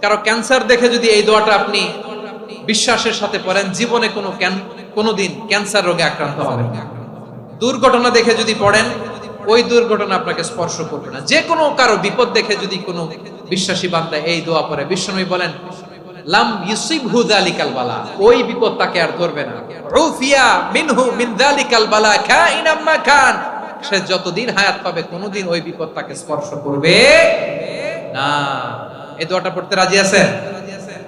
কারো ক্যান্সার দেখে যদি এই দোয়াটা আপনি বিশ্বাসের সাথে পড়েন, জীবনে কোনোদিন ক্যান্সার রোগে আক্রান্ত হবেন না। দুর্ঘটনা দেখে যদি পড়েন, ওই দুর্ঘটনা আপনাকে স্পর্শ করবে না। যে কোনো কারো বিপদ দেখে যদি কোনো বিশ্বাসী বান্দা এই দোয়া পড়ে, বিশ্বনবী বলেন লাম ইউসিবহু যালিকাল বালা, ওই বিপদ তাকে আর ধরবে না। উফিয়া মিনহু মিন যালিকাল বালা কাইনাম মা কান, সে যতদিন হায়াত পাবে কোনোদিন ওই বিপদ তাকে স্পর্শ করবে না। এই দোয়াটা পড়তে রাজি আছেন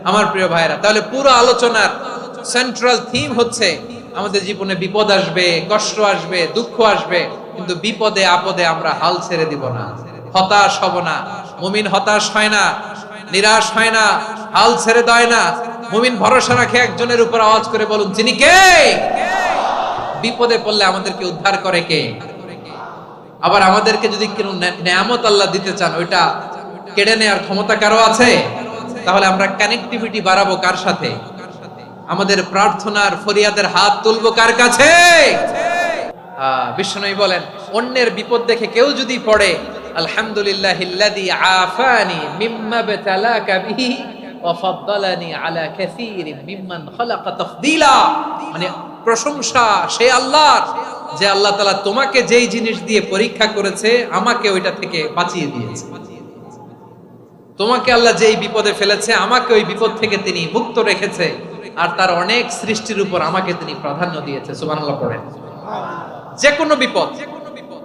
আমার প্রিয় ভাইরা? তাহলে পুরো আলোচনার সেন্ট্রাল থিম হচ্ছে আমাদের জীবনে বিপদ আসবে, কষ্ট আসবে, দুঃখ আসবে, কিন্তু বিপদে আপদে আমরা হাল ছেড়ে দিব না, হতাশ হব না। মুমিন হতাশ হয় না, নিরাশ হয় না, হাল ছেড়ে দেয় না। মুমিন ভরসা রাখে একজনের উপর। আওয়াজ করে বলুন, যিনি কে? বিপদে পড়লে আমাদেরকে উদ্ধার করে কে? আবার আমাদেরকে যদি কোনো নেয়ামত আল্লাহ দিতে চান, ওইটা কেড়ে নেওয়ার ক্ষমতা কারো আছে? তাহলে আমরা কানেক্টিভিটি বাড়াবো কার সাথে? আমাদের প্রার্থনার ফরিয়াদের হাত তুলবো কার কাছে? বিশ্বনবী বলেন, অন্যের বিপদ দেখে কেউ যদি পড়ে আলহামদুলিল্লাহিল্লাযী আফানি মিম্মা বাতালাকা বিহি ওয়া ফাদ্দালানি আলা কাসীরিন মিম্মান খালাকা তাফদীলা, মানে প্রশংসা সেই আল্লাহর, যে আল্লাহ তাআলা তোমাকে যেই জিনিস দিয়ে পরীক্ষা করেছে আমাকে ওইটা থেকে বাঁচিয়ে দিয়েছে। তোমাকে আল্লাহ যেই বিপদে ফেলেছে আমাকে ওই বিপদ থেকে তিনি মুক্ত রেখেছে, আর তার অনেক সৃষ্টির উপর আমাকে তিনি প্রাধান্য দিয়েছে। সুবহানাল্লাহ পড়েন। যে কোনো বিপদ